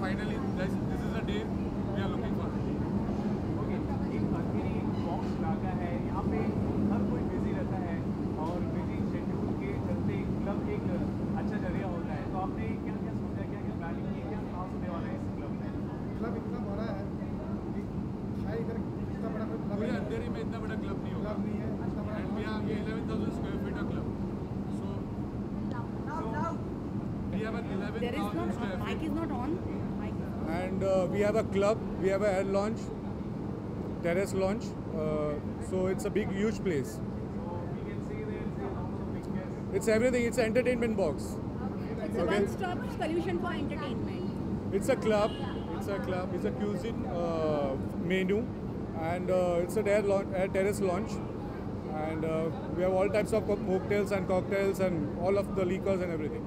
finally this is the day we are looking for. Okay, एक अंधेरी box लागा है यहाँ पे, हर कोई बिजी रहता है और बिजी शेड्यूल के चलते क्लब एक अच्छा जरिया होता है। तो आपने क्या क्या सोचा, क्या क्या प्लानिंग की, क्या खास होने वाला है इस क्लब में? क्लब इतना बड़ा है कि शायद इधर इतना बड़ा कोई क्लब पूरे अंधेरी में इतना बड़ा क्लब नहीं होगा। नहीं है इतना बड़ा। And we have 11,000 square feet of club. So we have an 11,000 square Mic feet. is not on. Mic. And we have a club, we have a air launch, terrace launch, so it's a big huge place. So we can see there is a lot of big guests. It's everything, it's an entertainment box. It's a one-stop solution for entertainment. It's a club, it's a cuisine menu, and it's a terrace launch, and we have all types of mocktails and cocktails and all of the liquors and everything.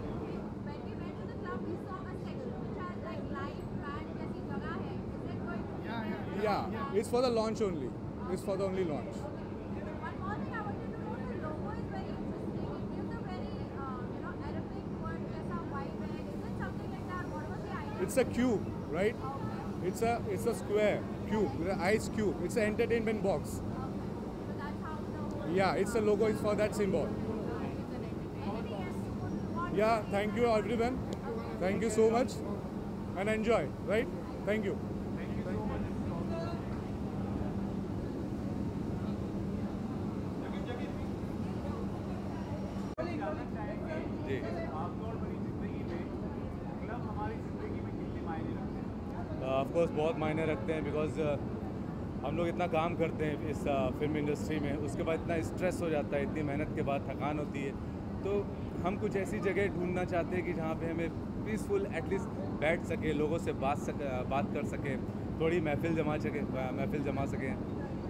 When we went to the club, we saw a section which has like live band जैसी जगह है. Is it going to be? Yeah, it's for the launch only. It's for the only launch. One more thing I wanted to know, the logo is very interesting. It gives a very Arabic word जैसा vibe है. Is it something like that? What was the idea? It's a cube, right? Okay. It's a square cube, with an ice cube. It's an entertainment box. Okay. So that's how the whole. Yeah, it's a logo. It's for that symbol. Anything else you would want? Yeah, thank you everyone. Thank you so much, and enjoy. Right? Thank you. जानना चाहेंगे भागदौड़ भरी जिंदगी में club हमारी जिंदगी में कितने मायने रखते हैं? ऑफ कोर्स बहुत मायने रखते हैं, बिकॉज हम लोग इतना काम करते हैं इस फिल्म इंडस्ट्री में, उसके बाद इतना स्ट्रेस हो जाता है, इतनी मेहनत के बाद थकान होती है, तो हम कुछ ऐसी जगह ढूंढना चाहते हैं कि जहाँ पे हमें पीसफुल एटलीस्ट बैठ सके, लोगों से बात कर सके, थोड़ी महफिल जमा सकें।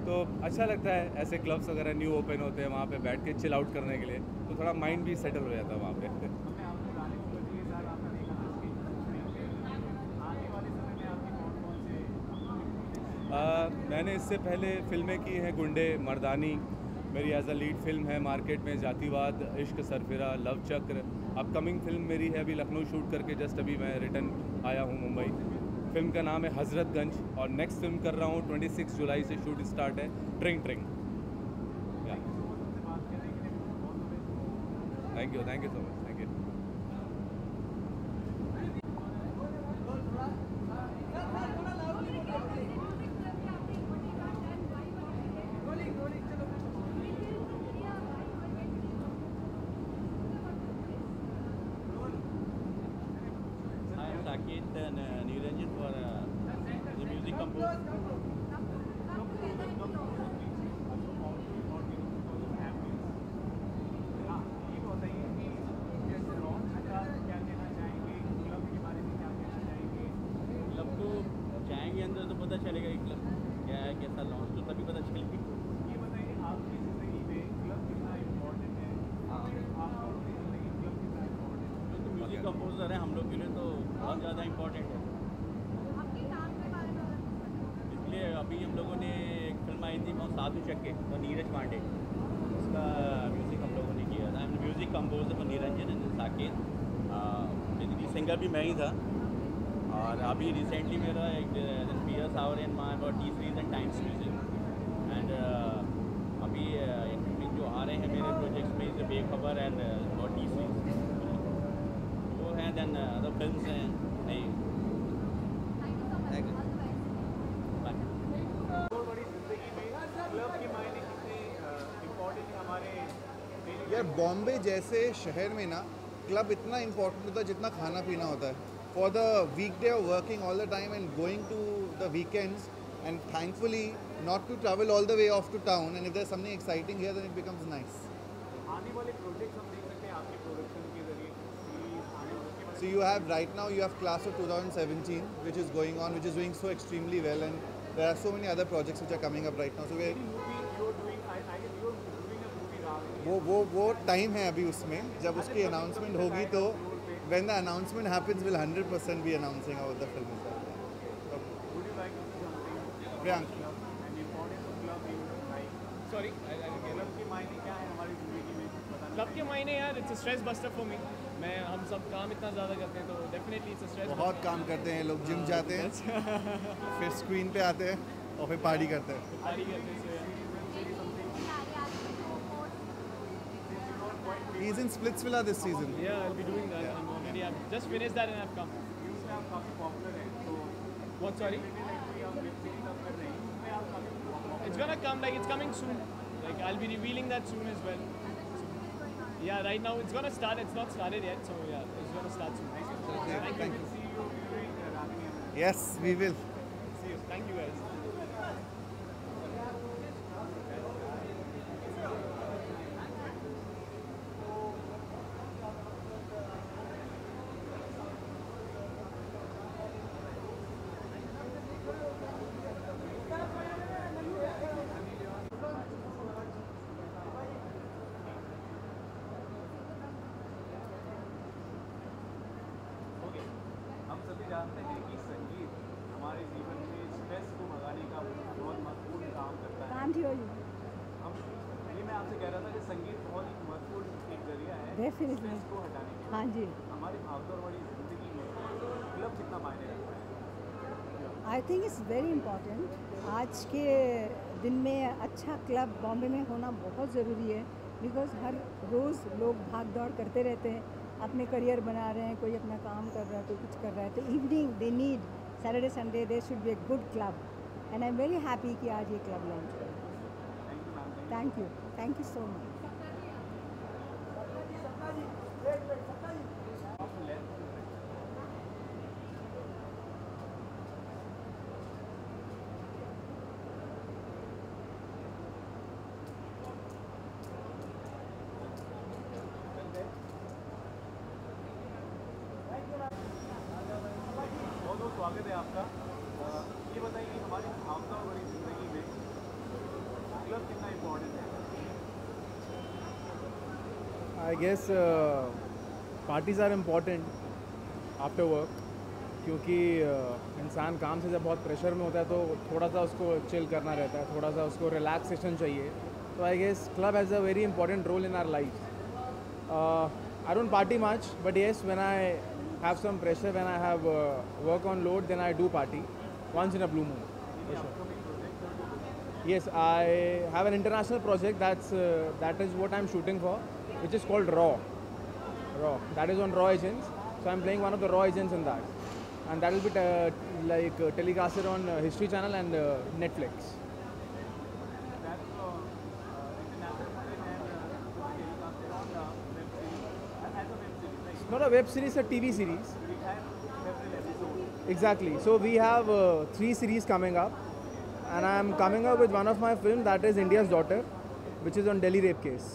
तो अच्छा लगता है ऐसे क्लब्स वगैरह न्यू ओपन होते हैं, वहाँ पे बैठ के चिल आउट करने के लिए, तो थोड़ा माइंड भी सेटल हो जाता है वहाँ पे। हमने आपके गाने को बजाए सर, आपने देखा था उसकी आने वाले समय में आपकी कौन से? मैंने इससे पहले फिल्में की हैं, गुंडे, मर्दानी, मेरी एज अ लीड फिल्म है मार्केट में, जातिवाद, इश्क सरफिरा, लव चक्र। अपकमिंग फिल्म मेरी है, अभी लखनऊ शूट करके जस्ट अभी मैं रिटर्न आया हूँ मुंबई। फिल्म का नाम है हजरतगंज, और नेक्स्ट फिल्म कर रहा हूँ 26 जुलाई से शूट स्टार्ट है, ट्रिंग ट्रिंग। Thank you so much, thank you. I am Saket and Niranjan for the music composer. Club को जाएंगे अंदर तो पता चलेगा कि क्लब क्या है, कैसा लॉन्च, तो तभी पता चलेगी। ये बताइए आपकी जिंदगी में क्लब कितना इम्पोर्टेंट है? आपकी जिंदगी में क्लब कितना इम्पोर्टेंट है? तो म्यूजिक कंपोजर है हम लोग के लिए, तो बहुत ज़्यादा इम्पोर्टेंट है। आपके काम के बारे में अगर कुछ बताओ। इसलिए अभी हम लोगों ने एक फिल्म आई थी बहुत साधु चक्के और नीरज पांडे, उसका म्यूज़िक हम लोगों ने किया था। Music composer for Niranjan and Saket, basically singer भी मैं ही था। और अभी रिसेंटली मेरा एक pierce our in my about T Series and Times Music, एंड अभी जो आ रहे हैं मेरे प्रोजेक्ट्स में जैसे बेखबर एंड अबाउट टी सीरीज वो हैं, देन अदर फिल्म्स हैं नहीं। Thank you so much. All the best. बहुत बड़ी जिंदगी में क्लब के मायने कितने इम्पोर्टेंट है हमारे यार बॉम्बे जैसे शहर में ना क्लब इतना इम्पोर्टेंट होता है जितना खाना पीना होता है। For the weekday off working all the time and going to the weekends and thankfully not to travel all the way off to town, and if there something exciting here then it becomes nice. आने वाले projects हम देख सकते हैं आपके production के जरिए series आने वाले। So you have right now you have Class of 2017 which is going on, which is doing so extremely well, and there are so many other projects which are coming up right now. So we वो time है अभी उसमें, जब उसकी announcement होगी तो when the announcement happens we'll 100% be announcing about the film. Priyank. Sorry, club के मायने क्या है हमारी जिंदगी में, कुछ बताना क्लब के मायने यार it's a stress buster for me. हम सब काम इतना ज़्यादा करते हैं तो डेफिनेटली इट्स अ स्ट्रेस। बहुत काम करते हैं लोग, जिम जाते हैं फिर स्क्रीन पे आते हैं और फिर पार्टी करते हैं। पार्टी करते हैं। He's in Splitsvilla this season. Yeah, I'll be doing that. I've just finished that and I've come. काफ़ी पॉपुलर है तो What, sorry? It's gonna come, like it's coming soon. Like I'll be revealing that soon as well. Yeah, right now it's gonna start. It's not started yet, so yeah, it's gonna start soon. Thank you. Yes, we will. See you. Thank you guys. हम सभी जानते हैं कि संगीत हमारे जीवन में stress को भगाने का बहुत महत्वपूर्ण काम करता है। Can't hear you. हम ये मैं आपसे कह रहा था कि संगीत बहुत ही महत्वपूर्ण एक जरिया है Definitely. स्ट्रेस को हटाने के लिए। हाँ जी। हमारी भागदौड़ वाली जिंदगी में क्लब कितना मायने रखता है? I think it's very important. आज के दिन में अच्छा क्लब बॉम्बे में होना बहुत ज़रूरी है, बिकॉज हर रोज़ लोग भाग दौड़ करते रहते हैं, अपने करियर बना रहे हैं, कोई अपना काम कर रहा है, कोई कुछ कर रहा है, तो evening they need Saturday Sunday they should be a good club and I am very happy कि आज ये क्लब लॉन्च हुआ। Thank you so much. बहुत बहुत स्वागत है आपका। ये बताइए कि हमारी भागदौड़ भरी जिंदगी में क्लब कितना इम्पोर्टेंट है? I guess parties are important after work, क्योंकि इंसान काम से जब बहुत प्रेशर में होता है तो थोड़ा सा उसको चिल करना रहता है, थोड़ा सा उसको रिलैक्सेशन चाहिए। तो I guess club has a very important role in our life. I don't party much, but yes, when I have some pressure, when I have work on load, then I do party once in a blue moon. For sure. Yes, I have an international project that is what I'm shooting for, which is called Raw. That is on Raw Agents. So I'm playing one of the Raw agents in that, and that will be telecasted on History Channel and Netflix. It's not a web series, a TV series. Exactly. So we have 3 series coming up, and I am coming up with one of my films, that is India's Daughter, which is on Delhi rape case.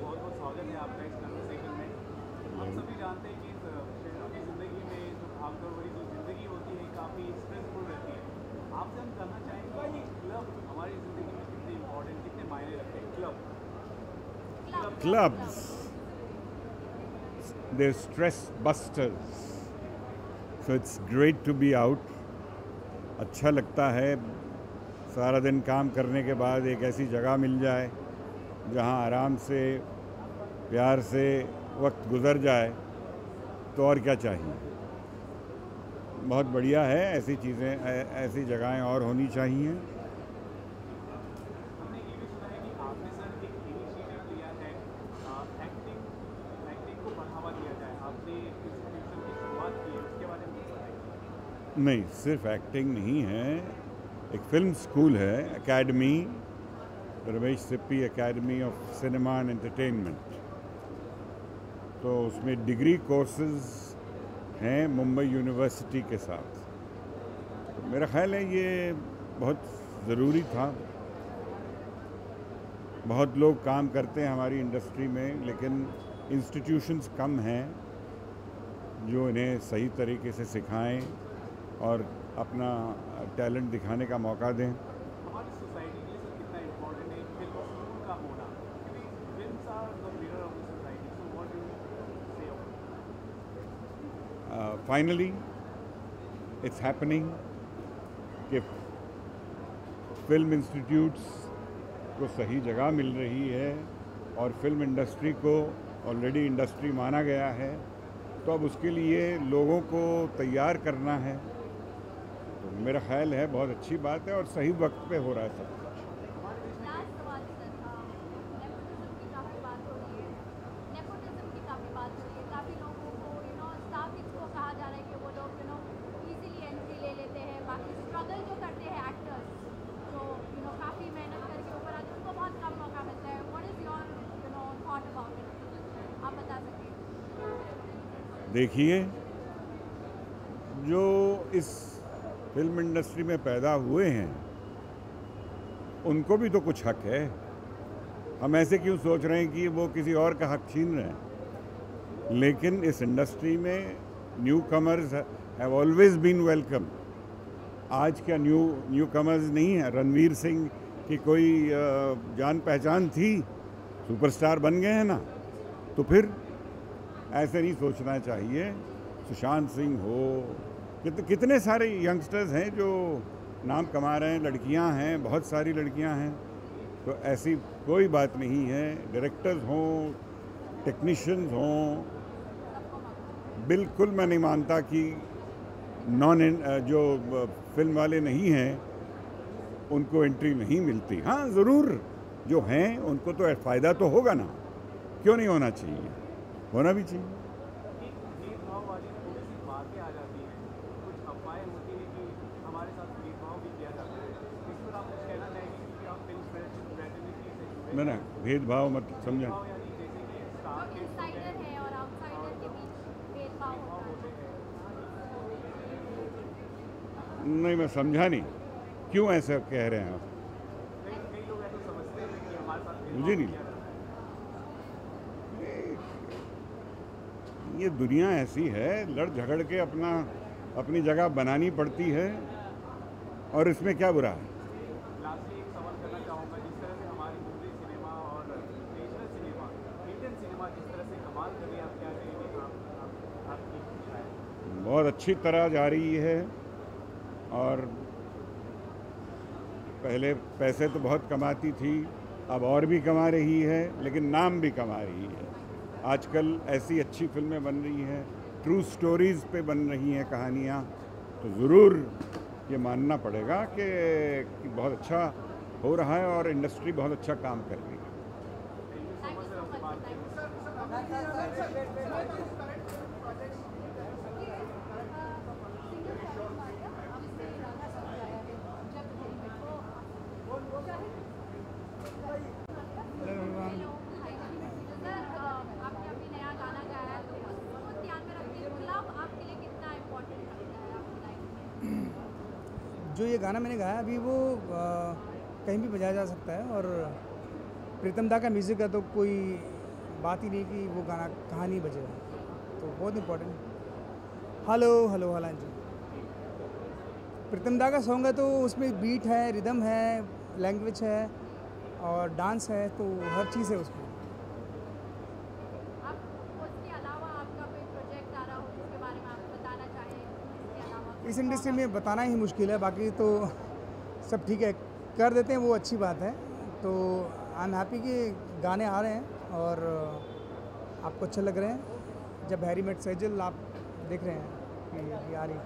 बहुत बहुत स्वागत है आपका इस conversation में। हम सभी जानते हैं कि शहरों की ज़िंदगी में जो भागदौड़ भरी जो ज़िंदगी होती है काफ़ी स्ट्रेसफुल रहती है। आपसे हम जानना चाहेंगे कि क्लब हमारी ज़िंदगी में कितने इम्पोर्टेंट, कितने मायने रखते हैं? Clubs, they're stress busters. So it's great to be out. अच्छा लगता है सारा दिन काम करने के बाद एक ऐसी जगह मिल जाए जहाँ आराम से प्यार से वक्त गुजर जाए, तो और क्या चाहिए। बहुत बढ़िया है, ऐसी चीज़ें, ऐसी जगहें और होनी चाहिए। हमने ये भी सुना है कि आपने सर एक इनिशिएटिव लिया है, एक्टिंग को बढ़ावा दिया जाए। आपने इंस्टीट्यूशन की शुरुआत की है, उसके बारे में कुछ बताइए। नहीं, सिर्फ एक्टिंग नहीं है, एक फिल्म स्कूल है, academy, Ramesh Sippy academy of cinema and entertainment. तो उसमें डिग्री कोर्सेज हैं मुंबई यूनिवर्सिटी के साथ। तो मेरा ख्याल है ये बहुत ज़रूरी था। बहुत लोग काम करते हैं हमारी इंडस्ट्री में, लेकिन इंस्टीट्यूशंस कम हैं जो इन्हें सही तरीके से सिखाएं और अपना टैलेंट दिखाने का मौका दें। हमारी सोसाइटी के लिए सर कितना इम्पोर्टेंट है फिल्म स्कूल का होना, क्योंकि films are the mirror of the society. So what do you say? Finally, it's happening कि फिल्म इंस्टीट्यूट्स को सही जगह मिल रही है और फिल्म इंडस्ट्री को ऑलरेडी इंडस्ट्री माना गया है, तो अब उसके लिए लोगों को तैयार करना है। तो मेरा ख्याल है बहुत अच्छी बात है और सही वक्त पे हो रहा है सब कुछ। लास्ट सवाल सर, नेपोटिज्म की काफ़ी बात हो रही है, नेपोटिज्म की काफ़ी बात हो रही है, काफ़ी लोगों को स्टाफ को कहा जा रहा है कि वो लोग इजीली एंट्री ले लेते हैं, बाकी स्ट्रगल जो करते हैं एक्टर्स जो काफ़ी मेहनत करके ऊपर आते हैं उनको बहुत कम मौका मिलता है। What is your thought about it, आप बता सकें? देखिए, जो इस फिल्म इंडस्ट्री में पैदा हुए हैं उनको भी तो कुछ हक है। हम ऐसे क्यों सोच रहे हैं कि वो किसी और का हक छीन रहे हैं? लेकिन इस इंडस्ट्री में newcomers have always been welcome. आज क्या न्यू कमर्स नहीं है? रणवीर सिंह की कोई जान पहचान थी, सुपरस्टार बन गए हैं ना। तो फिर ऐसे नहीं सोचना चाहिए। सुशांत सिंह हो, कितने सारे यंगस्टर्स हैं जो नाम कमा रहे हैं, लड़कियां हैं, बहुत सारी लड़कियां हैं। तो ऐसी कोई बात नहीं है। डायरेक्टर्स हों, टेक्नीशियंस हों, बिल्कुल मैं नहीं मानता कि जो फिल्म वाले नहीं हैं उनको एंट्री नहीं मिलती। हाँ, ज़रूर जो हैं उनको तो फ़ायदा तो होगा ना, क्यों नहीं होना चाहिए, होना भी चाहिए। भेदभाव वाली थोड़ी सी बातें आ जाती हैं, कुछ अफवाहें होती हैं कि हमारे साथ भेदभाव भी किया जाता है। इस पर आप कुछ कहना चाहेंगे कि आप फिल्म फ्रेटर्निटी से जुड़े? ना भेदभाव मत समझा। यानी जैसे कि स्टार के इनसाइडर है और आउटसाइडर के बीच भेदभाव होता है। नहीं, मैं समझा नहीं, क्यों ऐसा कह रहे हैं आप? कई लोग ऐसा समझते हैं कि हमारे साथ मुझे नहीं, ये दुनिया ऐसी है, लड़ झगड़ के अपनी जगह बनानी पड़ती है, और इसमें क्या बुरा है? लास्टली एक सवाल करना चाहूँगा, जिस तरह से हमारी हिंदी सिनेमा और नेशनल सिनेमा, इंडियन सिनेमा जिस तरह से कमाल कर रही है, आप क्या कहेंगे? आपकी राय? बहुत अच्छी तरह जा रही है, और पहले पैसे तो बहुत कमाती थी, अब और भी कमा रही है, लेकिन नाम भी कमा रही है। आजकल ऐसी अच्छी फिल्में बन रही हैं, ट्रू स्टोरीज़ पे बन रही हैं कहानियाँ, तो ज़रूर ये मानना पड़ेगा कि बहुत अच्छा हो रहा है और इंडस्ट्री बहुत अच्छा काम कर रही है। जो ये गाना मैंने गाया अभी वो कहीं भी बजाया जा सकता है, और प्रीतम दा का म्यूज़िक है तो कोई बात ही नहीं कि वो गाना कहाँ नहीं बजेगा, तो बहुत इम्पोर्टेंट। हेलो हेलो हाँ जी, प्रीतम दा का सॉन्ग है तो उसमें बीट है, रिदम है, लैंग्वेज है और डांस है, तो हर चीज़ है उसमें। इस इंडस्ट्री में बताना ही मुश्किल है, बाकी तो सब ठीक है, कर देते हैं वो अच्छी बात है। तो आई एम हैप्पी कि गाने आ रहे हैं और आपको अच्छे लग रहे हैं। जब हैरी मेट सेजल आप देख रहे हैं कि आ रही है।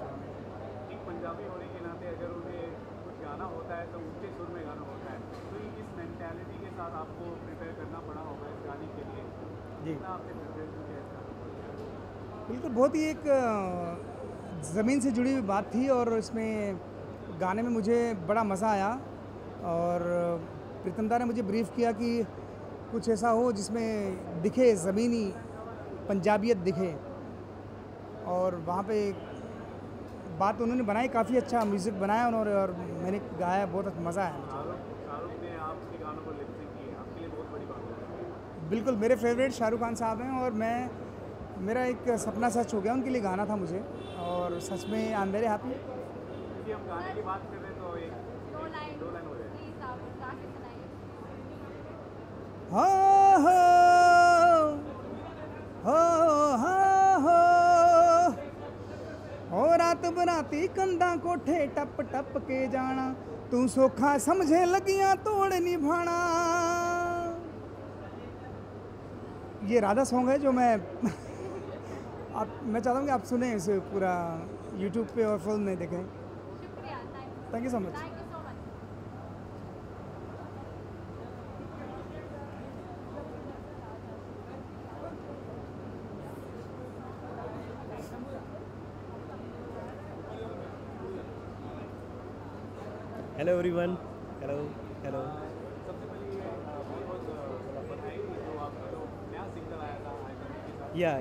एक पंजाबी होने के नाते अगर उन्हें कुछ गाना होता है तो ऊंचे सुर में गाना होता है, तो इस मेंटालिटी के साथ आपको प्रिपेयर करना पड़ा होगा इस गाने के लिए जी। आपने प्रिपरेशन किया? बिल्कुल, बहुत ही एक ज़मीन से जुड़ी हुई बात थी और इसमें गाने में मुझे बड़ा मज़ा आया। और प्रीतम दा ने मुझे ब्रीफ़ किया कि कुछ ऐसा हो जिसमें दिखे ज़मीनी पंजाबियत दिखे, और वहाँ पे बात उन्होंने बनाई, काफ़ी अच्छा म्यूज़िक बनाया उन्होंने और मैंने गाया, बहुत मज़ा आया। शाहरुख ने आपके गानों को लिप सिंक किया, आपके लिए बहुत बड़ी बात है। बिल्कुल, मेरे फेवरेट शाहरुख खान साहब हैं और मेरा एक सपना सच हो गया, उनके लिए गाना था मुझे, और सच में आई एम वेरी हैप्पी। यदि हम गाने की बात कर रहे हैं तो एक दो लाइन हो जाए। प्लीज आप गा के सुनाइए। हो रात बराती कंधा कोठे टप टप के जाना, तू सोखा समझे लगियां तोड़ निभाना। ये राधा सॉन्ग है जो मैं चाहता हूँ कि आप सुने इसे पूरा यूट्यूब पे और फिल्म में देखें। Thank you so much. Hello everyone, hello hello. सबसे पहले ये बहुत बधाई जो आपका जो नया सिंगल आया था या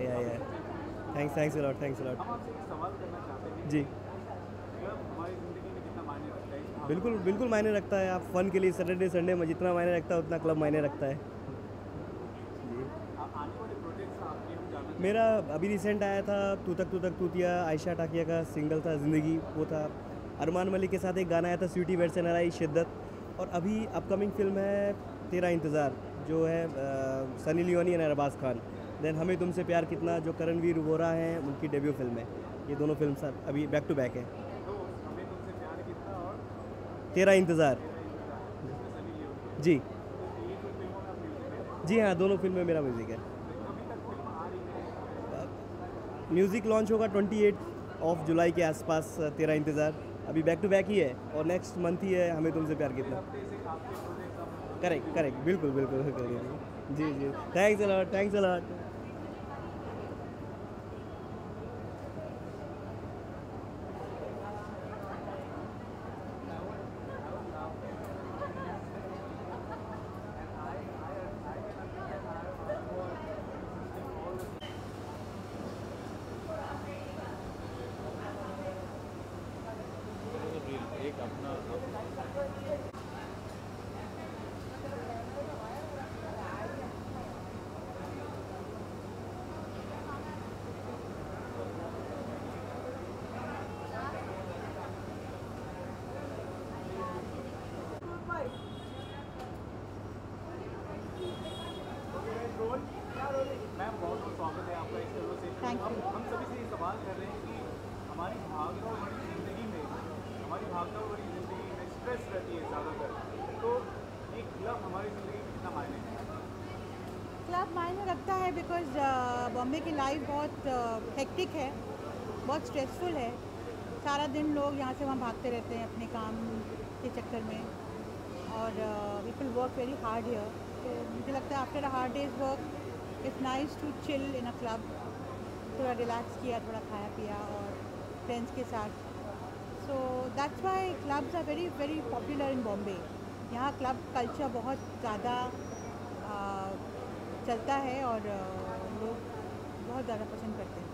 थैंक्स अ लॉट। हम आपसे एक सवाल करना चाहते हैं जी। क्लब हमारी ज़िंदगी में कितना मायने रखता है? बिल्कुल मायने रखता है। आप फन के लिए सैटरडे संडे में जितना मायने रखता है उतना क्लब मायने रखता है। आने वाले प्रोजेक्ट्स आपके हम जानना मेरा अभी रिसेंट आया था तू तक तूतिया, आयशा टाकिया का सिंगल था ज़िंदगी, वो था। अरमान मलिक के साथ एक गाना आया था स्वीटी वेट से नाराई शिद्दत। और अभी अपकमिंग फिल्म है तेरा इंतज़ार, जो है सनी लियोनी और अरबाज खान। देन हमें तुमसे प्यार कितना, जो करणवीर वोरा हैं उनकी डेब्यू फिल्म है। ये दोनों फिल्म साथ अभी बैक टू बैक है। हमें तुमसे प्यार कितना और तेरा इंतज़ार जी जी हाँ, दोनों फिल्म में मेरा म्यूज़िक है। म्यूज़िक लॉन्च होगा 28 जुलाई के आसपास। तेरा इंतज़ार अभी बैक टू बैक ही है और नेक्स्ट मंथ ही है हमें तुमसे प्यार कितना। करेक्ट बिल्कुल जी। Thanks a lot. एक अपना मैम बहुत स्वागत है आपका इस कन्वर्सेशन। हम सभी से ये सवाल कर रहे हैं कि हमारी भागदौड़ भरी ज़िंदगी में स्ट्रेस रहती है ज़्यादातर, तो ये क्लब हमारी ज़िंदगी में कितना मायने है? क्लब मायने रखता है बिकॉज बॉम्बे की लाइफ बहुत हेक्टिक है, बहुत स्ट्रेसफुल है। सारा दिन लोग यहाँ से वहाँ भागते रहते हैं अपने काम के चक्कर में, और people work very hard here. तो मुझे लगता है after a hard day's work it's nice to chill in a club. थोड़ा रिलैक्स किया, थोड़ा खाया पिया और फ्रेंड्स के साथ। So that's why clubs are very very popular in Bombay. यहाँ क्लब कल्चर बहुत ज़्यादा चलता है और लोग बहुत ज़्यादा पसंद करते हैं।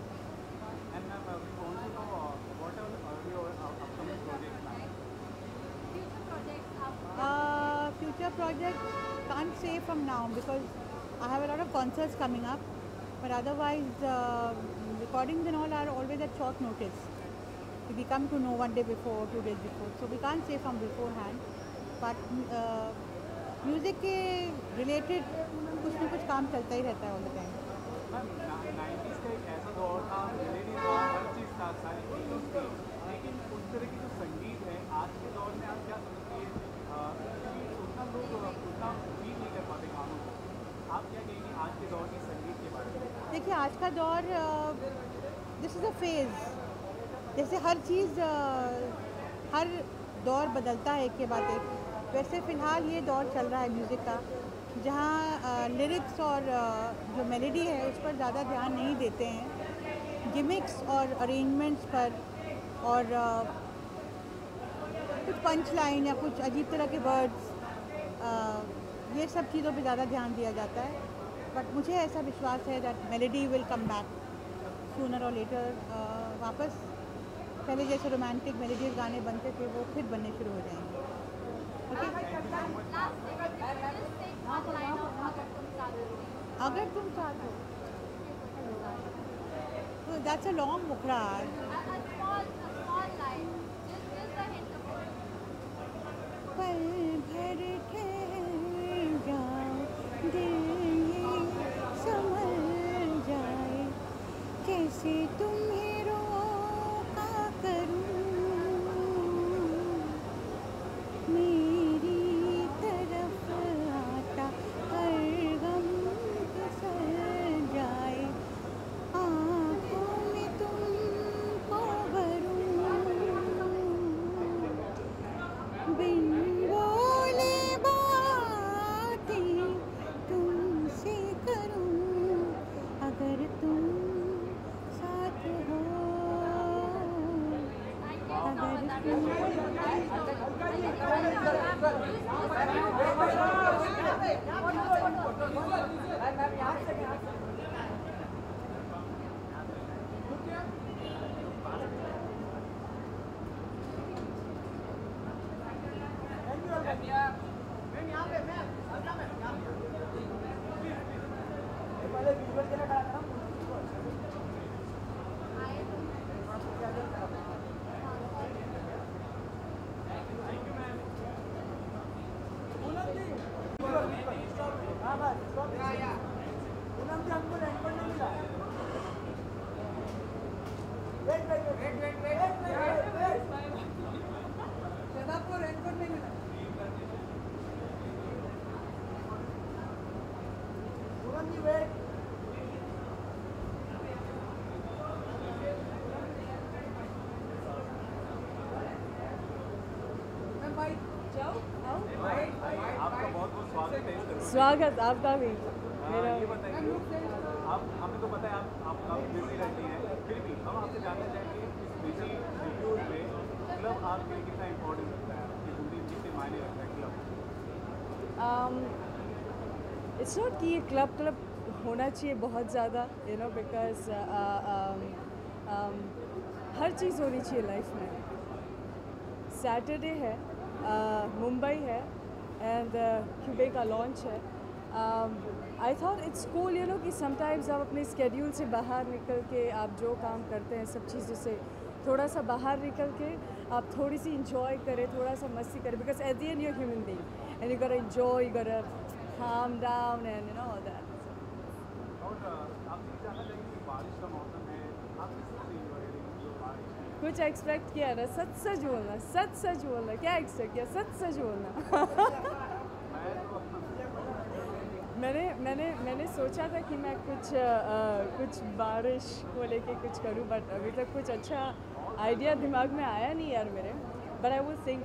Future projects can't say from now because I have a lot of concerts coming up, but otherwise recordings and all are always at short notice. We come to know 1 day before, 2 days before, so we can't say from beforehand. But music के related कुछ न कुछ काम चलता ही रहता है all the time. Ma'am 90s का एक ऐसा दौर था, रिलेटिव था, हर चीज़ था, सारी फीलिंग्स थी, लेकिन उस तरह की जो संगीत है आज के दौर में आप क्या समझती है? उतना लोग उतना फील नहीं कर पाते गानों को। आप क्या कहेंगी आज के दौर के संगीत के बारे में? देखिए आज का दौर दिस इज़ अ फेज़। जैसे हर चीज़ हर दौर बदलता है एक के बाद एक, वैसे फ़िलहाल ये दौर चल रहा है म्यूज़िक का जहाँ लिरिक्स और जो मेलोडी है उस पर ज़्यादा ध्यान नहीं देते हैं, गिमिक्स और अरेंजमेंट्स पर और कुछ पंच लाइन या कुछ अजीब तरह के वर्ड्स, ये सब चीज़ों पे ज़्यादा ध्यान दिया जाता है। बट मुझे ऐसा विश्वास है that melody will come back sooner और लेटर। वापस पहले जैसे रोमांटिक मेलोडियस गाने बनते थे वो फिर बनने शुरू हो जाएंगे। अगर तुम साथ हो तो दैट्स अ लॉन्ग मुखड़ा। पल भर ठहर जाओ दिल संभल जाए, कैसे तुम्हें रोका करूं स्वागत आपका भी। मेरा ये बताइए, आप हमें तो पता है आप काफ़ी बिजी रहती हैं, फिर भी हम आपसे जानना चाहेंगे इस बिजी शेड्यूल में क्लब आपके लिए कितना इम्पोर्टेंट लगता है, आपकी ज़िंदगी में कितने मायने रखता है क्लब? इट्स नॉट कि ये क्लब होना चाहिए बहुत ज़्यादा, यू नो, बिकॉज हर चीज़ होनी चाहिए लाइफ में। सैटरडे है, मुंबई है, एंड क्यूबे का लॉन्च है। I thought it's cool, you know, कि समटाइम्स आप अपने स्केड्यूल से बाहर निकल के आप जो काम करते हैं सब चीज़ों से थोड़ा सा बाहर निकल के आप थोड़ी सी इंजॉय करें, थोड़ा सा मस्ती करें, because at the end you are human being and you gotta enjoy, you gotta calm down and you know all that. और आपसे ये जानना चाहेंगे कि बारिश का मौसम है, आप किस तरह से enjoy करेंगे जो बारिश है? कुछ एक्सपेक्ट किया ना, सच बोलना, सच बोलना, क्या एक्सपेक्ट किया, सच बोलना। मैंने सोचा था कि मैं कुछ बारिश को लेके कुछ करूं, बट अभी तक कुछ अच्छा आइडिया दिमाग में आया नहीं यार मेरे, बट आई विल थिंक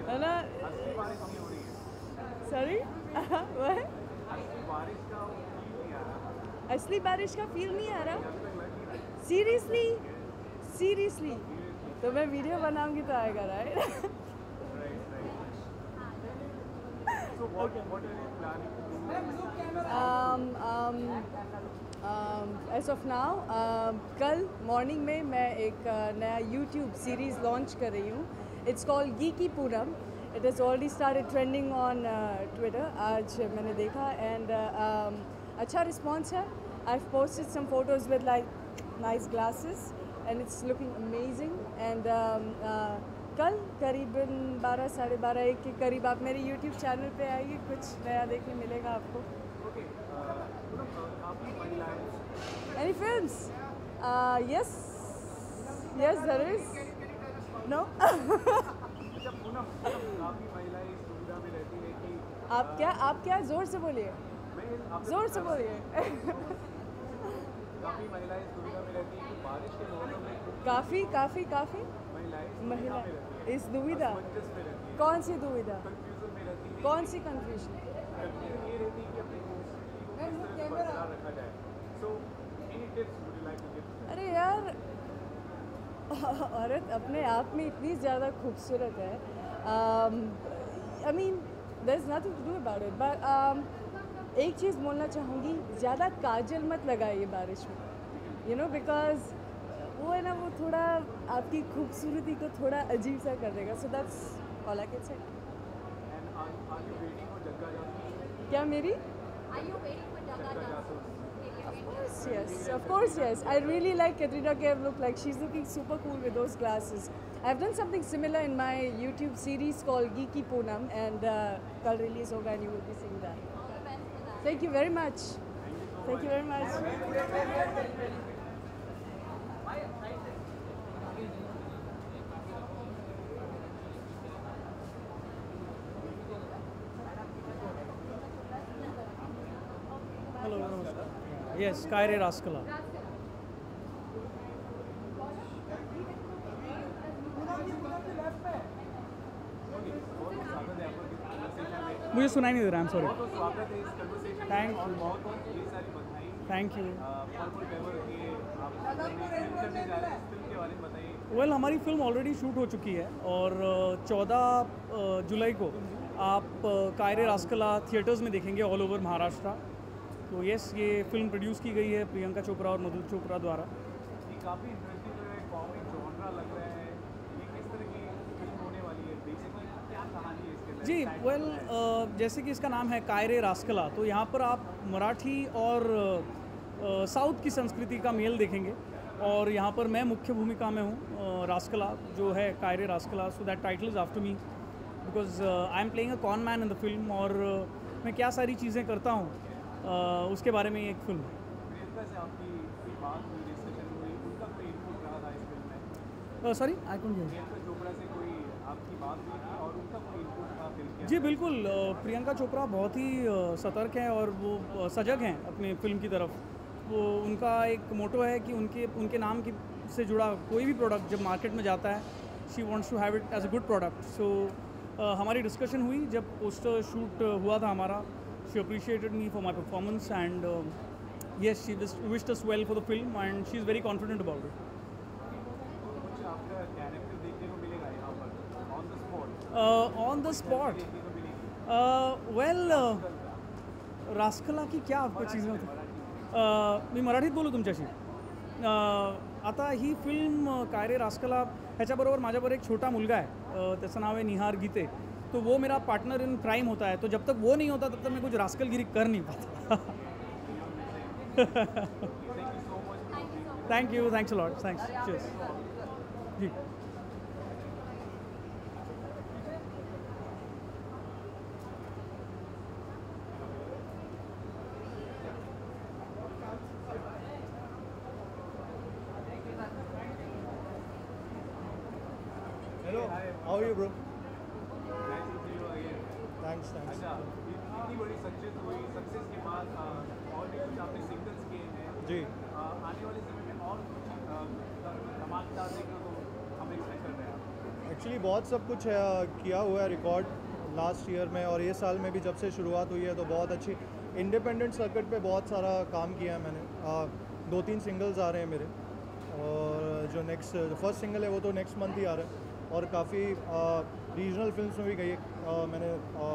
है ना। सॉरी असली बारिश का फील नहीं आ रहा। सीरियसली तो मैं वीडियो बनाऊंगी तो आएगा, राइट? एज ऑफ नाउ कल मॉर्निंग में मैं एक नया यूट्यूब सीरीज़ लॉन्च कर रही हूँ। It's called geeky Poonam. It has already started trending on Twitter. आज मैंने देखा एंड अच्छा रिस्पॉन्स है। I have posted some photos with like nice glasses and it's looking amazing. And कल करीबन 12 साढ़े 12 1 के करीब आप मेरे यूट्यूब चैनल पे आइए, कुछ नया देखने मिलेगा आपको। Any films? Yes, there is. No. आप क्या जोर से बोलिए, जोर से बोलिए। काफ़ी महिलाएं इस दुविधा में रहती हैं कि बारिश के मौसम में काफ़ी महिला इस दुविधा, कौन सी दुविधा, कौन सी कंफ्यूजन? ये रहती है कि अपने बरकरार रखा जाए। So, any tips would you like to give? अरे यार, औरत अपने आप में इतनी ज़्यादा खूबसूरत है। I mean, there's nothing to do about it. But एक चीज़ बोलना चाहूँगी, ज़्यादा काजल मत लगाइए बारिश में, you know, because वो है ना, वो थोड़ा आपकी खूबसूरती को थोड़ा अजीब सा कर देगा। So that's all I can say. And are you waiting for Jagga Jasoos? क्या मेरी? Are you waiting for Jagga Jasoos? Of course, yes. I really like Katrina Kaif look like. She's looking super cool with those glasses. I've done something similar in my YouTube series called Geeky Poonam, and kal release hoga and you will be seeing that. Thank you very much. Thank you very much. Hello, namaskar. Yes, Kaire Raskala. मुझे सुनाई नहीं दे रहा, I'm sorry. बहुत स्वागत है इस conversation में और बहुत ये सारी बधाई थैंक यू। वेल हमारी फिल्म ऑलरेडी शूट हो चुकी है और 14 जुलाई को आप कायरे रास्कला थिएटर्स में देखेंगे ऑल ओवर महाराष्ट्र। तो यस, ये फिल्म प्रोड्यूस की गई है प्रियंका चोपड़ा और मधु चोपड़ा द्वारा। काफ़ी इंटरेस्टिंग कॉमिक जॉनरा लग रहा है, ये किस तरह की फिल्म होने वाली है, बेसिकली क्या कहानी है इसके अंदर? जी वेल जैसे कि इसका नाम है कायरे रास्कला, तो यहाँ पर आप मराठी और साउथ की संस्कृति का मेल देखेंगे और यहाँ पर मैं मुख्य भूमिका में हूँ रास्कला जो है कायरे Rascala. So that title is after me because I am playing a con man in the film और मैं क्या सारी चीज़ें करता हूँ उसके बारे में एक फिल्म है। Sorry I couldn't hear. जी बिल्कुल, प्रियंका चोपड़ा बहुत ही सतर्क हैं और वो सजग हैं अपने फिल्म की तरफ। वो उनका एक मोटो है कि उनके नाम की से जुड़ा कोई भी प्रोडक्ट जब मार्केट में जाता है, she wants to have it as a good product. So हमारी डिस्कशन हुई जब पोस्टर शूट हुआ था हमारा। She appreciated me for my performance and yes she wished us well for the film and she is very confident about it. On the spot well Rascala की क्या आपको चीज़ होती? मी मराठीत बोलू तुमच्याशी? आता ही फिल्म कायरे रास्कला ह्याच्याबरोबर माझ्याबरोबर एक छोटा मुलगा आहे, त्याचं नाव आहे निहार गीते। तो वो मेरा पार्टनर इन क्राइम होता है, तो जब तक वो नहीं होता तब तक मैं कुछ रास्कलगिरी कर नहीं पाता। Thank you, thanks a lot, thanks, cheers ji. Hello, how are you, bro? Thanks. अच्छा, इतनी बड़ी सक्सेस हुई, सक्सेस के बाद और भी कुछ आपने सिंगल्स किए हैं जी। आने वाले समय में और कुछ धमाकेदार देखने को हम एक्सपेक्ट कर रहे हैं? एक्चुअली बहुत सब कुछ किया हुआ है रिकॉर्ड लास्ट ईयर में और ये साल में भी जब से शुरुआत हुई है तो बहुत अच्छी इंडिपेंडेंट सर्किट पे बहुत सारा काम किया है मैंने। 2-3 सिंगल्स आ रहे हैं मेरे और जो फर्स्ट सिंगल है वो तो नेक्स्ट मंथ ही आ रहा है और काफ़ी रीजनल फिल्म्स में भी गई मैंने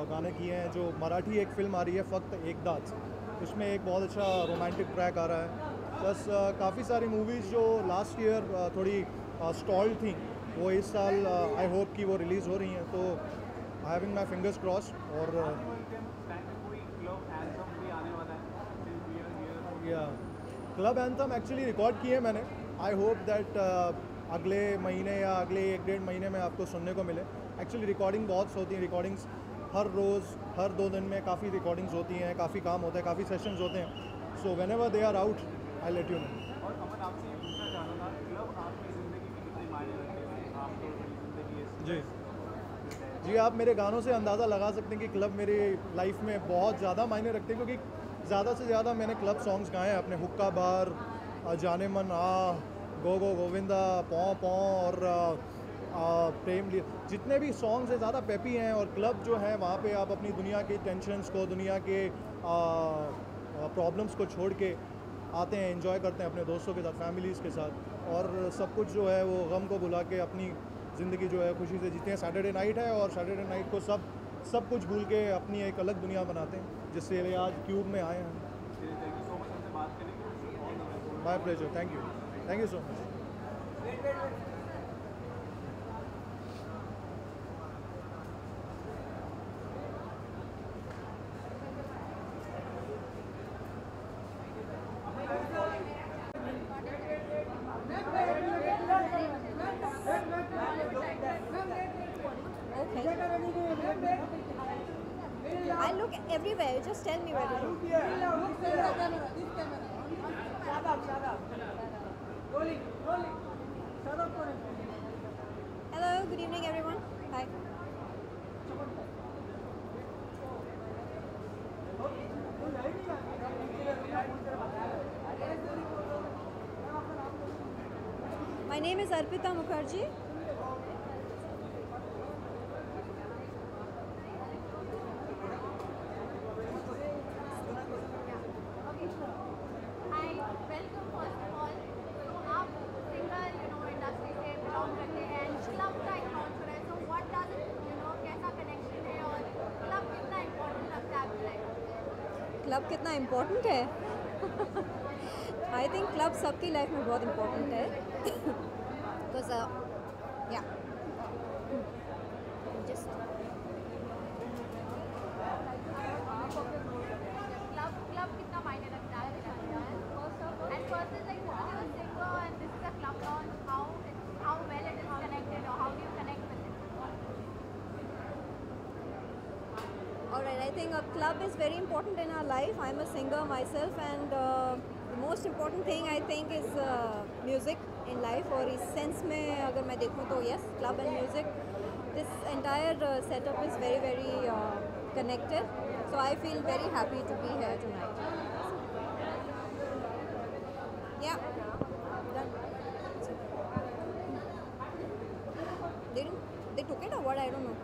गाने किए हैं। जो मराठी एक फ़िल्म आ रही है फ़क्त एकदाच, उसमें एक बहुत अच्छा रोमांटिक ट्रैक आ रहा है। प्लस काफ़ी सारी मूवीज़ जो लास्ट ईयर थोड़ी स्टॉल थी वो इस साल आई होप कि वो रिलीज़ हो रही हैं, तो I having my fingers crossed. और क्लब एंथम एक्चुअली रिकॉर्ड किए मैंने। आई होप दैट अगले महीने या अगले 1-1.5 महीने में आपको सुनने को मिले। एक्चुअली रिकॉर्डिंग बहुत होती है, रिकॉर्डिंग्स हर रोज़ हर 2 दिन में काफ़ी रिकॉर्डिंग्स होती हैं, काफ़ी काम होता है, काफ़ी सेशंस होते हैं। So whenever they are out I let you know. और अमन आपसे ये पूछना चाह रहा था, क्लब आपकी ज़िंदगी में कितने मायने रखते हैं? आपको ज़िंदगी जी, आप मेरे गानों से अंदाज़ा लगा सकते हैं कि क्लब मेरी लाइफ में बहुत ज़्यादा मायने रखते हैं, क्योंकि ज़्यादा से ज़्यादा मैंने क्लब सॉन्ग्स गाए हैं अपने। हुक्का बार, जाने मन, गो गो गोविंदा, पौ पौ और प्रेम, जितने भी सॉन्ग्स हैं ज़्यादा पेपी हैं। और क्लब जो है वहाँ पे आप अपनी दुनिया के टेंशन्स को, दुनिया के प्रॉब्लम्स को छोड़ के आते हैं, एंजॉय करते हैं अपने दोस्तों के साथ, फैमिलीज़ के साथ, और सब कुछ जो है वो गम को भुला के अपनी ज़िंदगी जो है खुशी से जीते हैं। सैटरडे नाइट है और सैटरडे नाइट को सब कुछ भूल के अपनी एक अलग दुनिया बनाते हैं, जिससे आज क्यूब में आए हैं। My pleasure, thank you so much. I look everywhere. You just tell me where to look. Hello, good evening, everyone. Hi. My name is Arpita Mukherjee. Club कितना इम्पोर्टेंट है आई थिंक क्लब सबकी life में बहुत important है because या just club कितना मायने रखता है and person like you singer and this is a club launch how well it is connected और how do you connect with it Alright, I think a club is very important in our life. I'm a singer myself, and the most important thing I think is music in life. और इस sense में अगर मैं देखूँ तो yes, club and music, this entire setup is very very connected. So I feel very happy to be here tonight. Yeah. Done. They took it or what? I don't know.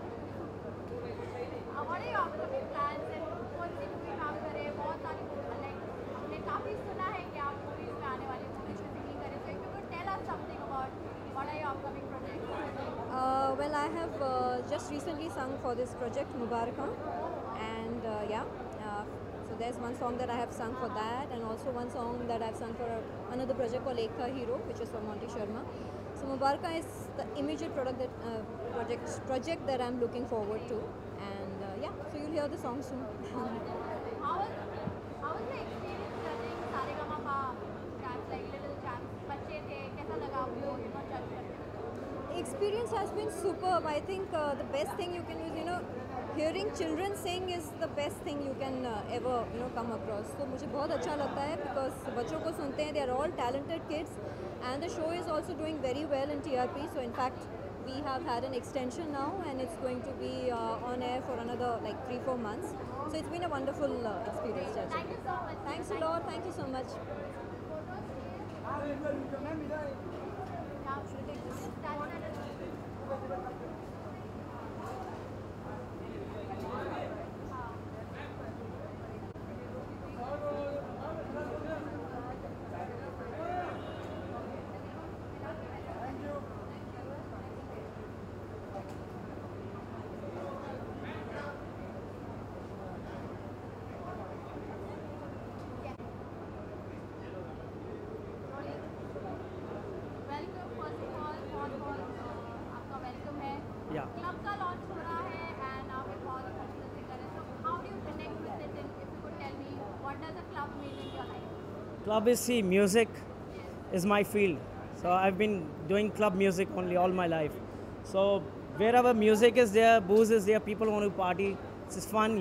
What are your upcoming plans and कौन सी movie काम करें बहुत सारी like हमने काफ़ी सुना है कि आप मूवीज में आने वाले मूवी शूटिंग करें so if you could tell us something about what are your upcoming projects Well, I have just recently sung for this project Mubaraka, and so there's one song that I have sung for that, and also one song that I've sung for another project called Ekha Hero, which is from Monty Sharma. So Mubaraka is the immediate project that I'm looking forward to, and so you'll hear the song soon. how was the experience judging Sa Re Ga Ma Pa champs like little champs बच्चे थे कैसा लगा आपको जज करके Experience has been superb. I think the best thing you can use, hearing children sing is the best thing you can ever come across. So मुझे बहुत अच्छा लगता है because बच्चों को सुनते हैं, they are all talented kids, and the show is also doing very well in TRP. So in fact we have had an extension now, and it's going to be on air for another like 3-4 months. So it's been a wonderful experience judging. Thank you so much. Thanks a lot. Thank you so much. Should I take this? Welcome first of all बहुत आपका welcome है Yeah. Club का launch हो रहा है and आप एक बहुत अच्छा सिंगर है so how do you connect with it and if you could tell me what does a club mean in your life Club is, see, music is my field. So I've been doing club music only all my life. So wherever music is there, booze is there, people want to party. It's fun,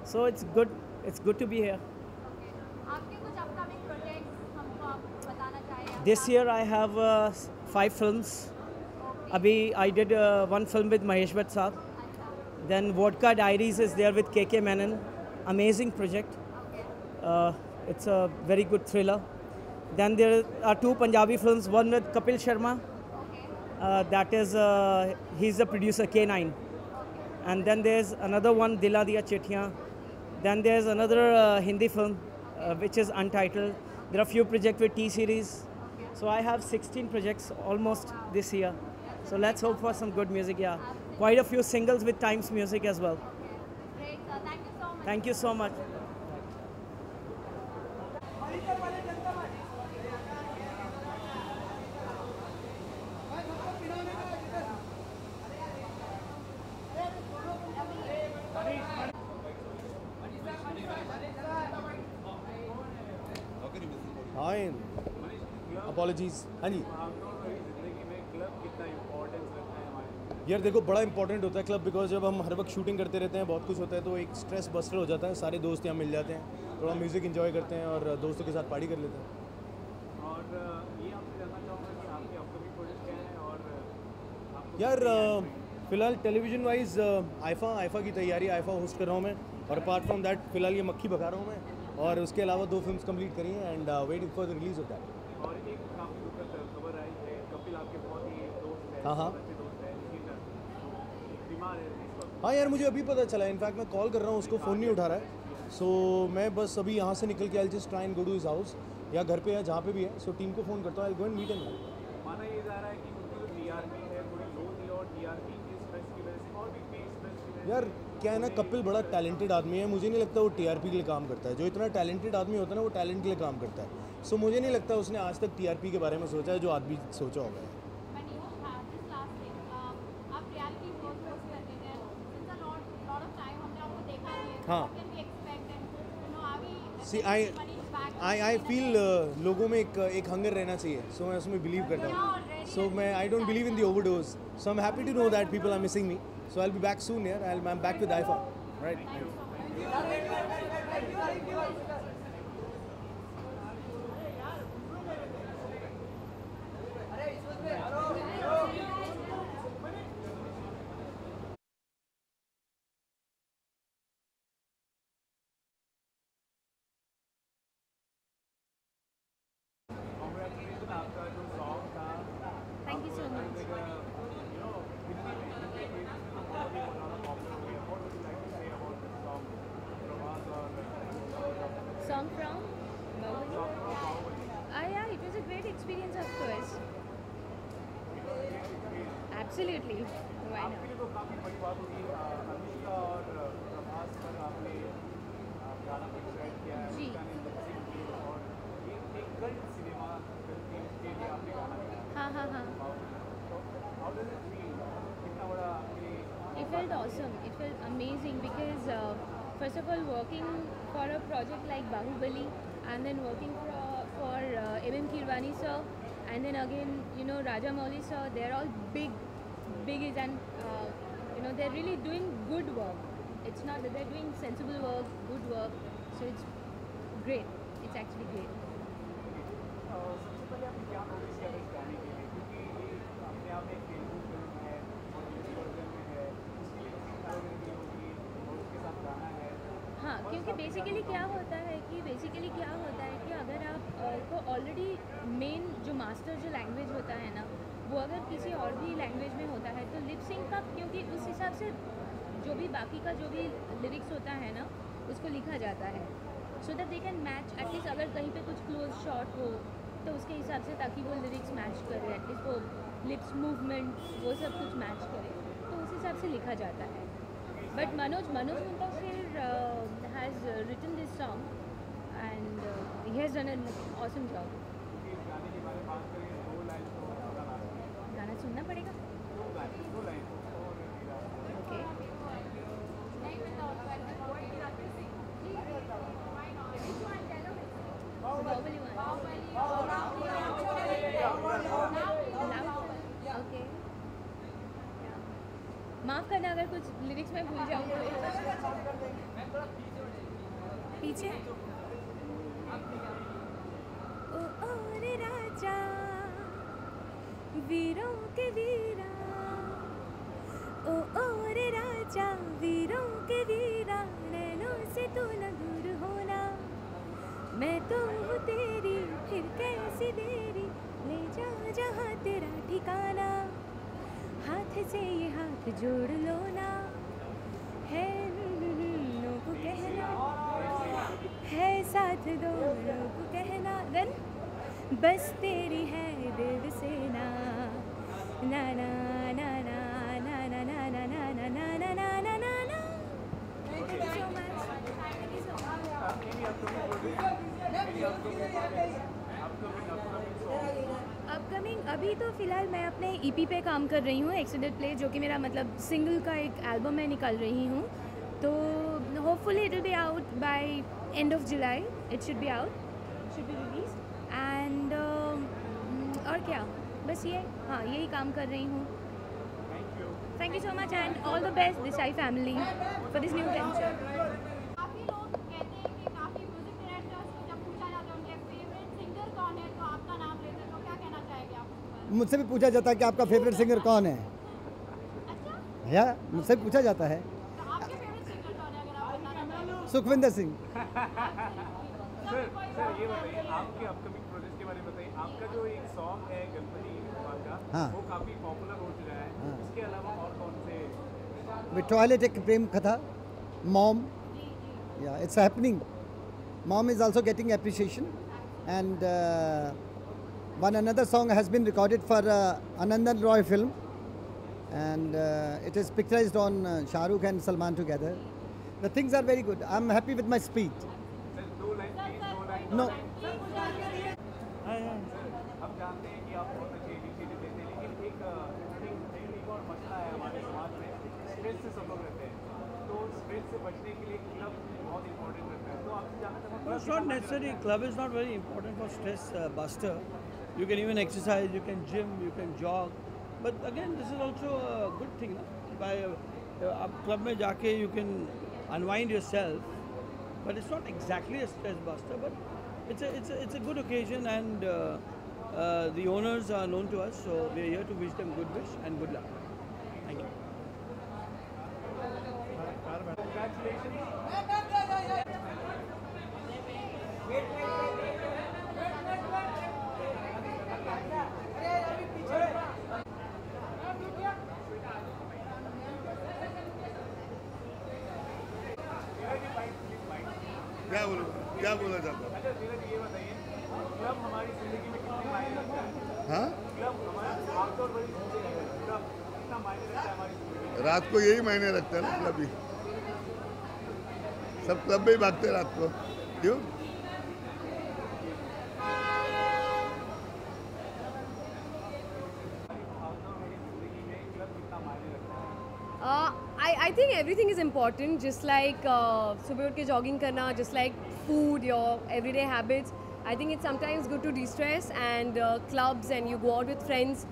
So it's good to be here. आपके कुछ upcoming projects हमको आप बताना चाहिए This year I have 5 films. Abhi I did one film with Mahesh Bhatt Saab. Then Vodka Diaries is there with KK Menon. Amazing project. It's a very good thriller. Then there are 2 Punjabi films. One with Kapil Sharma. That is, he's the producer, K9. And then there's another one, Dila Diya Chithiyan. Then there's another Hindi film, which is untitled. There are few projects with T-Series. So I have 16 projects almost this year. So let's hope for some good music, yeah. Quite a few singles with Times Music as well. Great, sir. Thank you so much. Thank you so much. हाँ apologies हाँ जी यार देखो बड़ा important होता है club because जब हम हर वक्त शूटिंग करते रहते हैं बहुत कुछ होता है तो एक स्ट्रेस बस्टर हो जाता है सारे दोस्त यहाँ मिल जाते हैं थोड़ा म्यूज़िक एंजॉय करते हैं और दोस्तों के साथ पार्टी कर लेते हैं और ये आपसे जानना चाहूँगा कि आपके अपकमिंग प्रोजेक्ट क्या हैं और आपको यार फ़िलहाल टेलीविज़न वाइज आइफा की तैयारी आइफा होस्ट कर रहा हूँ मैं और अपार्ट फ्रॉम दैट फ़िलहाल ये मक्खी भगा रहा हूँ मैं और उसके अलावा 2 फिल्म्स कंप्लीट करी हैं and waiting for the release of that और एक काफ़ी दुखद खबर आई है कपिल आपके बहुत ही दोस्त है हाँ अच्छे दोस्त है बीमार है इस वक्त हाँ यार मुझे अभी पता चला इनफैक्ट मैं कॉल कर रहा हूँ उसको फ़ोन नहीं उठा रहा है सो मैं बस अभी यहाँ से निकल के I just try and go to his house या घर पे या जहाँ पे भी है सो टीम को फ़ोन करता हूँ आई गो एंड मीट हिम माना ये जा रहा है कि उनकी जो टीआरपी है थोड़ी लो थी और टीआरपी के स्ट्रेस की वजह से और भी पे स्ट्रेस की वजह यार से क्या है ना, कपिल बड़ा टैलेंटेड आदमी है, मुझे नहीं लगता वो टीआरपी के लिए काम करता है। जो इतना टैलेंटेड आदमी होता है ना, वो टैलेंट के लिए काम करता है। सो मुझे नहीं लगता उसने आज तक टीआरपी के बारे में सोचा है जो आदमी सोचा होगा। हाँ, सी आई फील लोगों में एक हंगर रहना चाहिए, सो मैं उसमें बिलीव करता हूँ। सो मैं I don't believe in the overdose, so I am happy to know that people are missing me, so I will be back soon here, I am back with IIFA, right. Thank you so much. Song from Bahubali? Yeah, it was a great experience, of course. Absolutely. Why not? आपके लिए तो काफ़ी बड़ी बात होगी, अनुष्का और प्रभास पर आपने गाना प्रोड्यूस किया है, जी। अनुष्का ने लिपसिंग की और एक कल्ट सिनेमा फिल्म के लिए आपने गाना गाया। हाँ हाँ हाँ। तो हाउ डज इट फील, कितना बड़ा आपके It felt awesome. It felt amazing because first of all, working for a project like Bahubali and then working for M.M. Kirwani sir, and then again, Raja Mouli sir, they're all biggies, and they're really doing good work. It's not that they're doing sensible work, good work, so it's great. It's actually great. सबसे पहले आपने क्या notice किया इस गाने के लिए, क्योंकि ये अपने आप में एक तेलुगु फिल्म है और हिंदी वर्जन में है, उसके लिए किसी अलग की होगी और उसके साथ गाना है। हाँ, क्योंकि बेसिकली क्या होता है कि अगर आप को ऑलरेडी मेन जो मास्टर जो लैंग्वेज होता है ना, वो अगर किसी और भी लैंग्वेज में होता है तो लिप सिंक का, क्योंकि उस हिसाब से जो भी बाकी का जो भी लिरिक्स होता है ना, उसको लिखा जाता है, so that they can match at least, अगर कहीं पे कुछ क्लोज शॉट हो तो उसके हिसाब से, ताकि वो लिरिक्स मैच करे, एटलीस्ट वो लिप्स मूवमेंट वो सब कुछ मैच करे, तो उस हिसाब से लिखा जाता है। But Manoj Muntashir has written this song and he has done an awesome job. गाने के बारे में बात करें, दो लाइन तो गाना सुनना पड़ेगा। दो लाइन ओके। ओके, माफ़ करना अगर कुछ लिरिक्स में भूल जाऊँ तो। पीछे ओ रे राजा वीरों के वीरा, ओ रे राजा वीरों के वीरा, नैनों से तू न दूर होना, मैं तो हूँ तेरी फिर कैसी देरी, ले जा जहाँ तेरा ठिकाना, हाथ से ये हाथ जोड़ लो ना, है लोगों को कहना, है साथ दोनों को कहना, देन बस तेरी है दिल से ना ना ना ना ना ना ना ना ना ना ना ना ना ना ना ना ना। Thank you so much. Thank you so much. Upcoming अभी तो फ़िलहाल मैं अपने ईपी पे काम कर रही हूँ, एक्सीडेंट प्ले, जो कि मेरा मतलब सिंगल का एक एल्बम मैं निकाल रही हूँ, तो hopefully it will be out by end of July, it should be release and और क्या, बस ये, हाँ यही काम कर रही हूँ। Thank you so much and all the best this I family for this new venture. काफ़ी लोग कहते हैं कि काफ़ी म्यूजिक डायरेक्टर्स को जब पूछा जाता है उनके फेवरेट सिंगर कौन है, तो आपका नाम लेते हैं, तो क्या कहना चाहेंगे आप? मुझसे भी पूछा जाता है कि आपका फेवरेट सिंगर कौन है। या मुझसे भी पूछा जाता है। तो आपके फेवरेट सिंगर कौन है अगर आप बताना चाहें? सुखविंदर सिंह। सर ये बताइए, आपके अपकमिंग प्रोजेक्ट के बारे में बताइए। आपका जो एक सॉन्ग है गणपति भगवान का, हाँ। वो काफ़ी पॉपुलर हो चुका है, हाँ। इसके अलावा और कौन से? With Twilight एक प्रेम कथा, Mom, yeah, it's happening. Mom is also getting appreciation, and one another song has been recorded for Anandan Roy film. and it is picturized on Shah Rukh and Salman together. The things are very good. I'm happy with my speed. No. हम जानते हैं कि आप बहुत अच्छे initiative लेते हैं, लेकिन एक और मसला है हमारे समाज में, स्ट्रेस से सब लोग रहते हैं, तो स्ट्रेस से बचने के लिए क्लब बहुत इंपॉर्टेंट रहता है। तो आपसे जानना चाहूँगा, It's not necessary. Club is not very important for stress buster. You can even exercise, you can gym, you can jog. But again, this is also a good thing. Na? By आप club में जाके you can unwind yourself, but it's not exactly a stress buster. But it's a good occasion, and the owners are known to us, so we are here to wish them good wish and good luck. Thank you. क्या बोला जाता है? अच्छा धीरज ये बताइए, club हमारी जिंदगी में कितने मायने रखता है? हाँ? क्लब हमारा आमतौर पर क्लब कितना मायने रखता है हमारी जिंदगी में? रात को यही मायने रखता है ना, क्लब ही। सब क्लब में ही भागते रात को, क्यों? I think everything is important, just like सुबह उठ के jogging करना, just like food, your everyday habits. I think it's sometimes good to de-stress, and clubs and you go out with friends.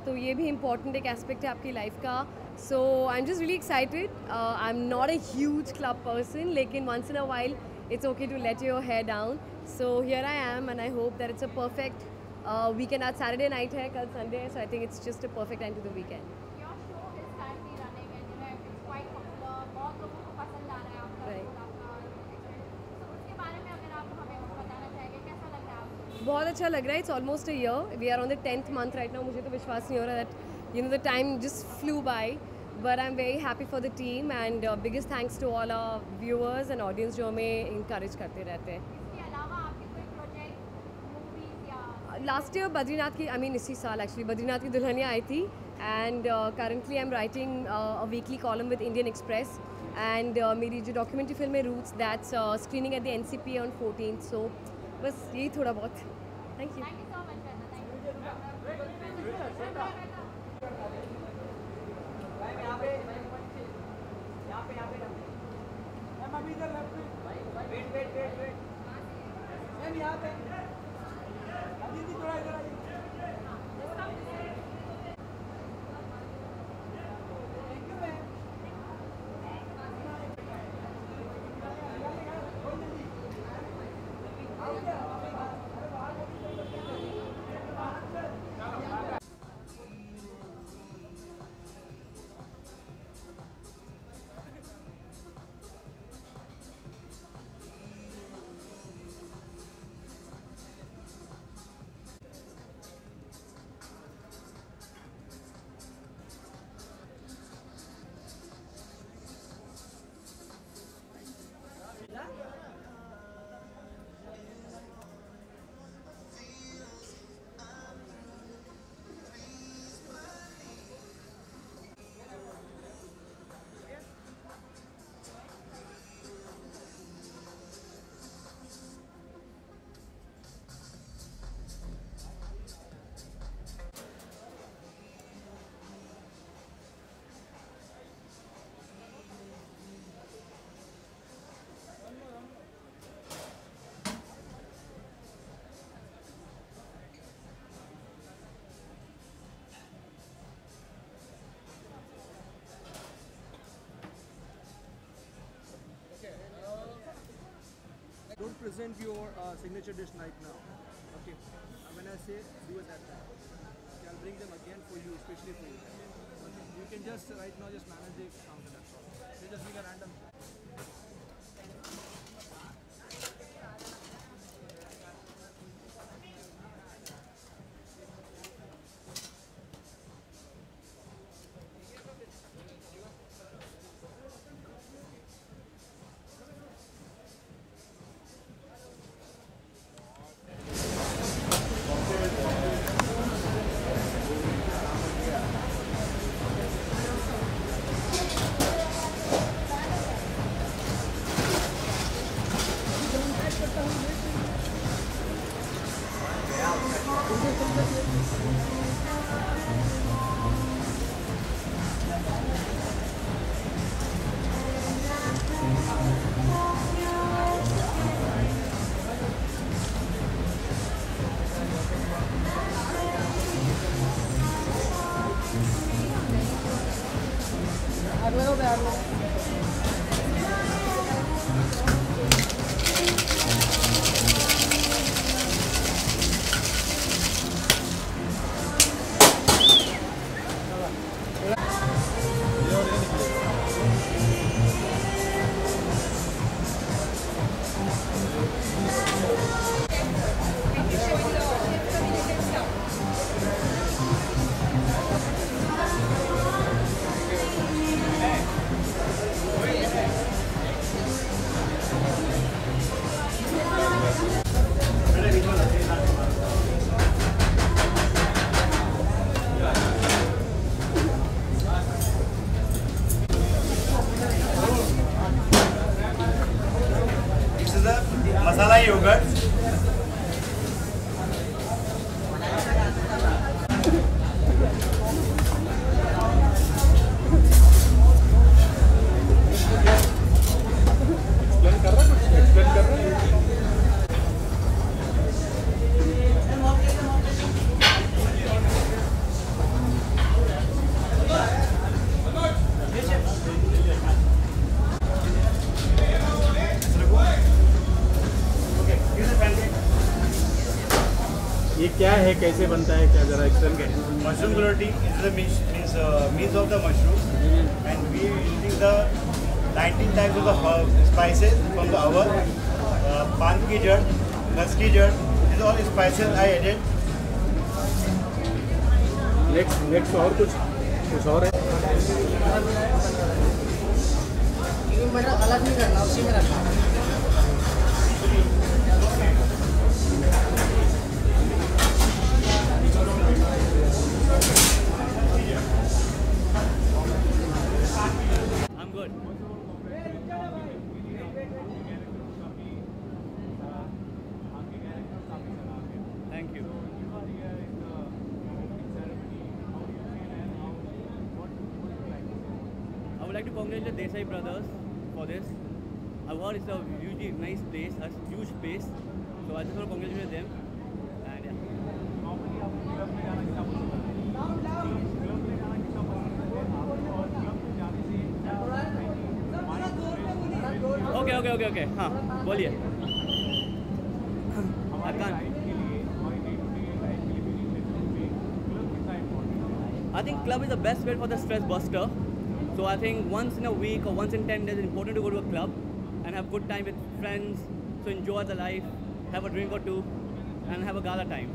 तो ये भी important एक aspect है आपकी life का. So I'm just really excited. I'm not a huge club person, लेकिन once in a while it's okay to let your hair down. So here I am, and I hope that it's a perfect weekend. आज Saturday night है, कल Sunday है, so I think it's just a perfect end to the weekend. बहुत अच्छा लग रहा है. It's almost a year. We are on the 10th month right now. मुझे तो विश्वास नहीं हो रहा that the time just flew by. But I'm very happy for the team, and biggest thanks to all our viewers and audience जो हमें encourage करते रहते हैं. Last year बद्रीनाथ की, इसी साल actually बद्रीनाथ की दुल्हनिया आई थी, and currently I'm writing a weekly column with Indian Express, and मेरी जो documentary film है Roots, that's screening at the NCP on 14th. So बस यही थोड़ा बहुत. Thank you. Thank you so much, Don't present your signature dish right now. Okay. When I say do it that time, okay, I'll bring them again for you, especially for you. Okay. You can just right now just manage the counter. That's all. You just give a random. masala yogurt. ये क्या है, कैसे बनता है, क्या जरा explain करें। Mushroom gulati is the means of the mushroom, and we are using the 19 types of the spices from the oven. Pan ki jad, gas ki jad, these all spices I added. Next और कुछ और है। अलग नहीं करना, उसी में रखना। I'm good. Thank you. I would like to congratulate Desai brothers for this. I've heard it's a hugely nice place, a huge space. So I just want to congratulate them. And yeah. Okay. हाँ बोलिए। I can't. I think club is the best way for the stress buster. So I think once in a week or once in 10 days, it's important to go to a club and have good time with friends. So enjoy the life, have a drink or two, and have a gala time.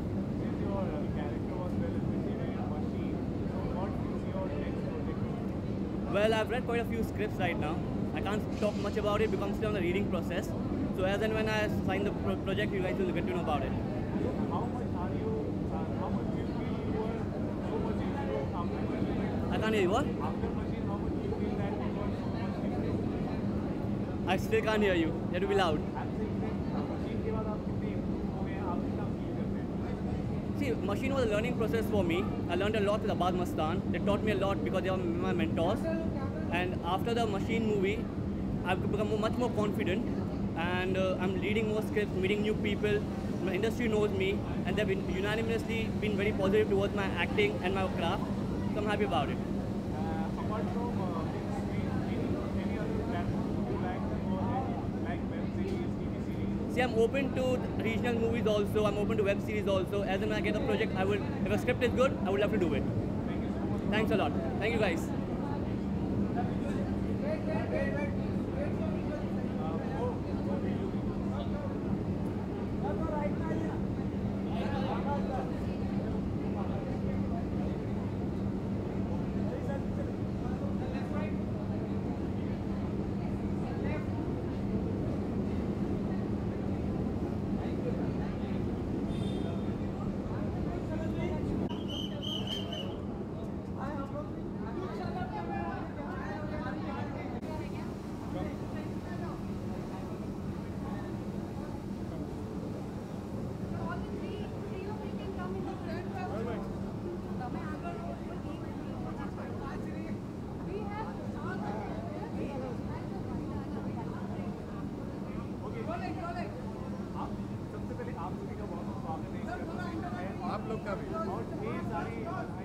Well, I've read quite a few scripts right now. I can't talk much about it because I'm still on the reading process. So as and when I sign the project, you guys will get to know about it. I can't hear you. What? I still can't hear you. You have to be loud. See, machine was a learning process for me. I learned a lot with Abbas Mastan. They taught me a lot because they were my mentors. And after the machine movie, I've become much more confident. And I'm reading more scripts, meeting new people. My industry knows me, and they've unanimously been very positive towards my acting and my craft. So I'm happy about it. Apart from any other platform you like web series, TV series? See, I'm open to regional movies also. I'm open to web series also. As and when I get a project, I will. If a script is good, I would love to do it. Thank you so much. Thanks a lot. Thank you guys. आपका भी और ढेर सारी